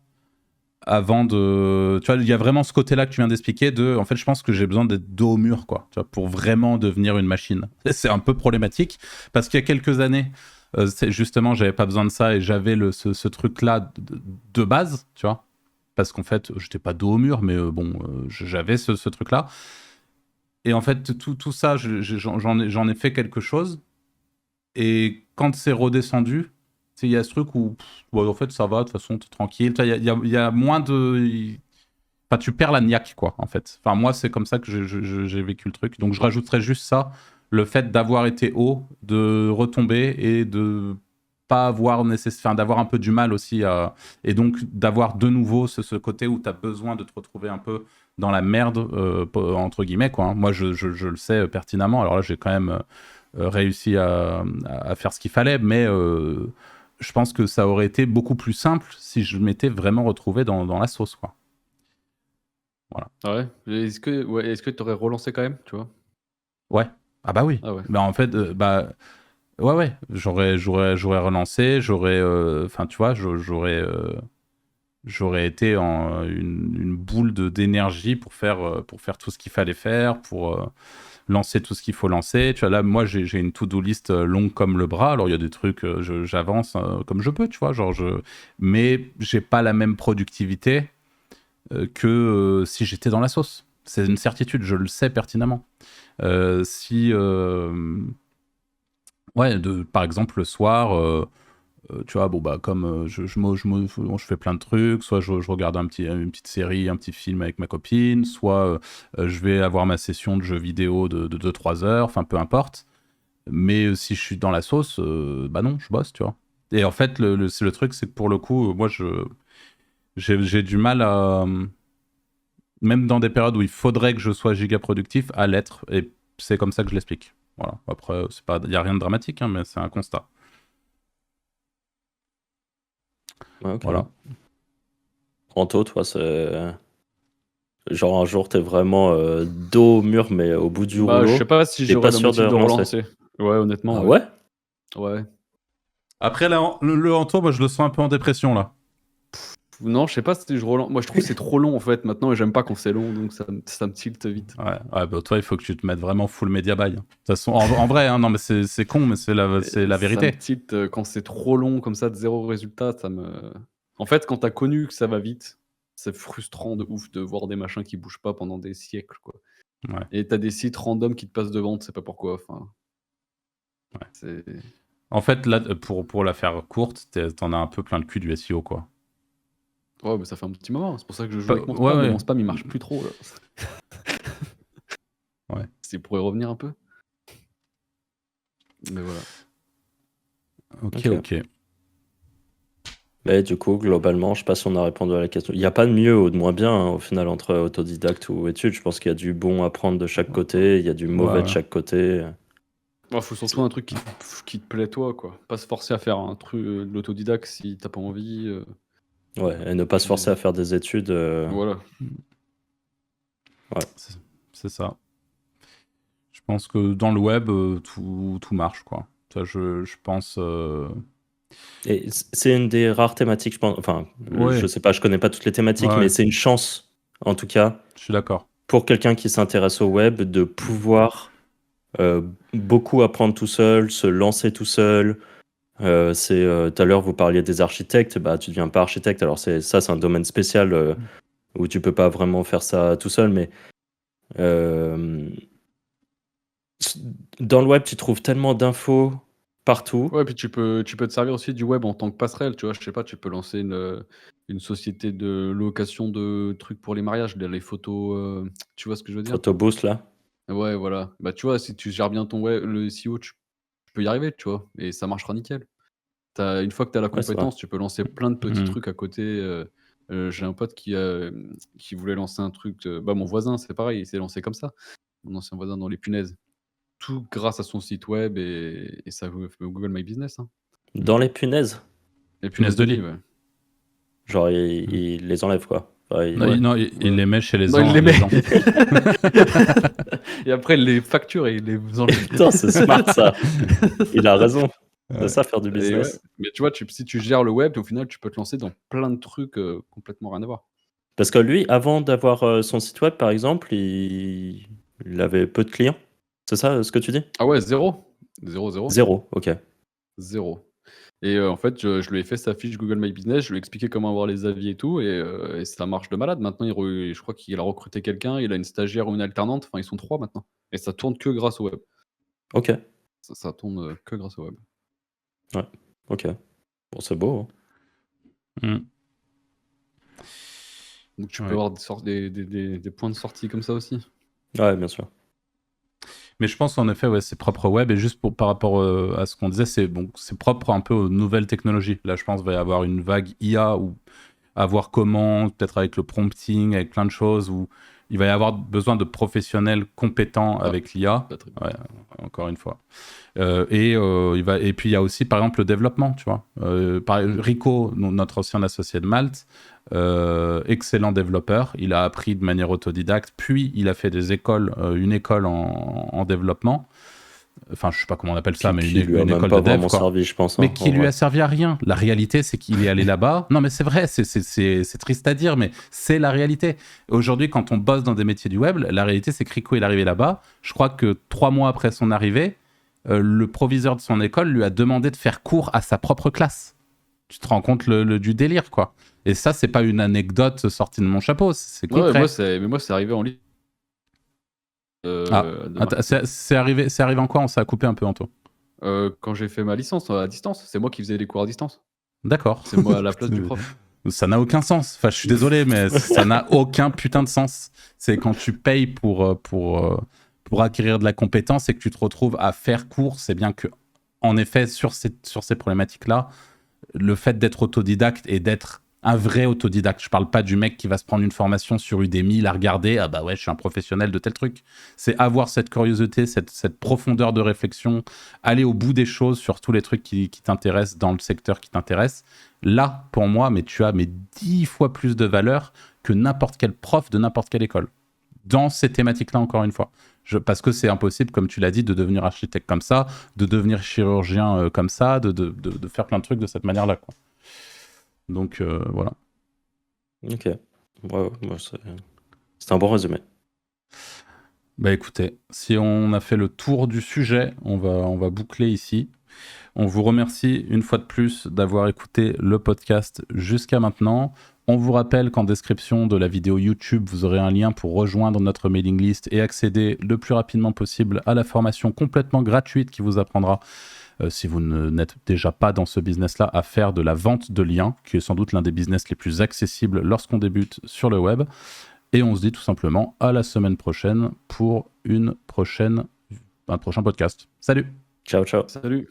avant de... Tu vois, il y a vraiment ce côté-là que tu viens d'expliquer en fait, je pense que j'ai besoin d'être dos au mur, quoi, tu vois, pour vraiment devenir une machine. C'est un peu problématique, parce qu'il y a quelques années, justement, j'avais pas besoin de ça, et j'avais ce truc-là de base, tu vois, parce qu'en fait, j'étais pas dos au mur, mais j'avais ce truc-là. Et en fait, tout ça, j'en ai fait quelque chose, et quand c'est redescendu, il y a ce truc où, en fait, ça va, de toute façon, t'es tranquille. Il y a moins de... Enfin, tu perds la niaque, quoi, en fait. Enfin, moi, c'est comme ça que j'ai vécu le truc. Donc, je rajouterais juste ça, le fait d'avoir été haut, de retomber et de pas avoir d'avoir un peu du mal aussi et donc d'avoir de nouveau ce côté où tu as besoin de te retrouver un peu dans la merde, entre guillemets, quoi. Moi, je le sais pertinemment. Alors là, j'ai quand même réussi à faire ce qu'il fallait, mais je pense que ça aurait été beaucoup plus simple si je m'étais vraiment retrouvé dans la sauce, quoi. Voilà. Ah ouais? Est-ce que tu aurais relancé quand même, tu vois? Ouais. Ah bah oui. Ah ouais. Bah en fait, ouais. J'aurais relancé, enfin tu vois, j'aurais j'aurais été une boule d'énergie pour faire tout ce qu'il fallait faire, pour lancer tout ce qu'il faut lancer. Tu vois, là, moi, j'ai une to-do list longue comme le bras. Alors, il y a des trucs, j'avance comme je peux, tu vois. Mais j'ai pas la même productivité que si j'étais dans la sauce. C'est une certitude, je le sais pertinemment. Par exemple, le soir, tu vois, bon, bah, comme je fais plein de trucs, soit je regarde une petite série, un petit film avec ma copine, soit je vais avoir ma session de jeux vidéo de 2-3 heures, enfin, peu importe. Mais si je suis dans la sauce, bah non, je bosse, tu vois. Et en fait, le truc, c'est que pour le coup, moi, j'ai du mal à... Même dans des périodes où il faudrait que je sois giga productif, à l'être. Et c'est comme ça que je l'explique. Voilà. Après, il n'y a rien de dramatique, hein, mais c'est un constat. Ouais, ok. Voilà. Anto, toi, c'est. Genre un jour, t'es vraiment dos au mur, mais au bout du Bah, je rouleau. sais pas si T'es j'aurais pas le sûr de motif de relancer. relancer. Ouais, honnêtement, Ah ouais. ouais? Ouais. Après, là, le Anto, moi, je le sens un peu en dépression, là. Non, je sais pas si je relance. Moi, je trouve que c'est trop long en fait maintenant et j'aime pas quand c'est long, donc ça me tilte vite. Ouais, bah, toi, il faut que tu te mettes vraiment full média buy. De toute façon, en vrai, hein, non, mais c'est con, mais c'est la Ça vérité. me tilte quand c'est trop long comme ça, de zéro résultat. En fait, quand t'as connu que ça va vite, c'est frustrant de ouf de voir des machins qui bougent pas pendant des siècles, quoi. Ouais. Et t'as des sites random qui te passent devant, tu sais pas pourquoi. Enfin, Ouais. c'est. En fait, là, pour la faire courte, t'en as un peu plein le cul du SEO, quoi. Ouais, mais ça fait un petit moment. C'est pour ça que je joue avec mon Ouais, spam, mais ouais. mon spam il marche plus trop là. Ouais. S'il pourrait revenir un peu. Mais voilà. Ok. Mais du coup, globalement, je sais pas si on a répondu à la question. Il n'y a pas de mieux ou de moins bien hein, au final entre autodidacte ou études. Je pense qu'il y a du bon à prendre de chaque côté, il y a du mauvais de Ouais. chaque côté. Ouais, faut surtout un truc qui te plaît toi, quoi. Pas se forcer à faire un truc de l'autodidacte si t'as pas envie. Ouais, et ne pas se forcer à faire des études. Voilà. Ouais. C'est ça. Je pense que dans le web, tout marche, quoi. Ça, je pense... Et c'est une des rares thématiques, je pense. Enfin, Ouais. je sais pas, je connais pas toutes les thématiques, Ouais. mais c'est une chance, en tout cas, Je suis d'accord. pour quelqu'un qui s'intéresse au web, de pouvoir beaucoup apprendre tout seul, se lancer tout seul. Tout à l'heure, vous parliez des architectes, bah, tu deviens pas architecte. Alors, c'est un domaine spécial où tu peux pas vraiment faire ça tout seul, mais euh, dans le web, tu trouves tellement d'infos partout. Ouais, puis tu peux te servir aussi du web en tant que passerelle, tu vois? Je sais pas, tu peux lancer une société de location de trucs pour les mariages, les photos, tu vois ce que je veux dire? Photoboost, là. Ouais, voilà. Bah, tu vois, si tu gères bien ton web le SEO, tu peux y arriver, tu vois? Et ça marchera nickel. Une fois que tu as la Ouais, c'est vrai. compétence, tu peux lancer plein de petits trucs à côté, j'ai un pote qui voulait lancer un truc, bah, mon voisin, c'est pareil, il s'est lancé comme ça. Mon ancien voisin dans les punaises. Tout grâce à son site web et ça Google My Business, hein. Dans les punaises, Les Punaise punaises de de lit. lit, ouais. genre, il les enlève, quoi. Enfin, Non, Ouais. il les met chez les Non, il gens. les met. gens. Et après, il les facture et il les enlève. Putain, c'est smart, ça. Il a raison. C'est Ouais. ça, faire du Et ouais, business. mais tu vois, si tu gères le web, au final, tu peux te lancer dans plein de trucs, complètement rien à voir. Parce que lui, avant d'avoir son site web, par exemple, il avait peu de clients. C'est ça ce que tu dis? Ah ouais, 0. 0, 0. 0, ok. 0. Et en fait, je lui ai fait sa fiche Google My Business, je lui ai expliqué comment avoir les avis et tout et ça marche de malade. Maintenant, je crois qu'il a recruté quelqu'un, il a une stagiaire ou une alternante, enfin, ils sont 3 maintenant et ça tourne que grâce au web. Ok, Ça tourne, que grâce au web. ouais, ok. Bon, c'est beau. Hein. Donc tu peux Ouais. avoir des points de sortie comme ça aussi. Ouais, bien sûr. Mais je pense en effet, ouais, c'est propre au web. Et juste par rapport à ce qu'on disait, c'est propre un peu aux nouvelles technologies. Là, je pense qu'il va y avoir une vague IA ou à voir comment, peut-être avec le prompting, avec plein de choses, où il va y avoir besoin de professionnels compétents avec l'IA. Pas très Ouais, encore une fois. Et puis il y a aussi par exemple le développement, tu vois. Rico, notre ancien associé de Malte, excellent développeur, il a appris de manière autodidacte, puis il a fait des écoles, une école en développement. enfin je sais pas comment on appelle ça, mais qui lui a une même école pas de dev, vraiment quoi. servi, je pense. Mais Hein, qui en lui vrai. a servi à rien. La réalité, c'est qu'il est allé là-bas. Non, mais c'est vrai, c'est triste à dire, mais c'est la réalité. Aujourd'hui, quand on bosse dans des métiers du web, la réalité, c'est que Rico est arrivé là-bas. Je crois que 3 mois après son arrivée, le proviseur de son école lui a demandé de faire cours à sa propre classe. Tu te rends compte du délire, quoi. Et ça, c'est pas une anecdote sortie de mon chapeau, c'est Ouais, concret. moi, c'est arrivé en ligne. Ah, c'est arrivé en quoi? Ça a coupé un peu, Anto. Quand j'ai fait ma licence à distance, c'est moi qui faisais les cours à distance. D'accord. C'est moi à la place du prof. Ça n'a aucun sens. Enfin, je suis désolé, mais ça n'a aucun putain de sens. C'est quand tu payes pour acquérir de la compétence et que tu te retrouves à faire cours, c'est bien que, en effet, sur ces problématiques-là, le fait d'être autodidacte et d'être un vrai autodidacte, je parle pas du mec qui va se prendre une formation sur Udemy, la regarder, ah bah ouais, je suis un professionnel de tel truc. C'est avoir cette curiosité, cette profondeur de réflexion, aller au bout des choses sur tous les trucs qui t'intéressent dans le secteur qui t'intéresse. Là, pour moi, mais tu as 10 fois plus de valeur que n'importe quel prof de n'importe quelle école. Dans ces thématiques-là, encore une fois. Parce que c'est impossible, comme tu l'as dit, de devenir architecte comme ça, de devenir chirurgien comme ça, de faire plein de trucs de cette manière-là, quoi. Donc, voilà. Ok. Ouais, c'est un bon résumé. Bah écoutez, si on a fait le tour du sujet, on va boucler ici. On vous remercie une fois de plus d'avoir écouté le podcast jusqu'à maintenant. On vous rappelle qu'en description de la vidéo YouTube, vous aurez un lien pour rejoindre notre mailing list et accéder le plus rapidement possible à la formation complètement gratuite qui vous apprendra, si vous n'êtes déjà pas dans ce business-là, à faire de la vente de liens, qui est sans doute l'un des business les plus accessibles lorsqu'on débute sur le web. Et on se dit tout simplement à la semaine prochaine pour un prochain podcast. Salut! Ciao, ciao. Salut.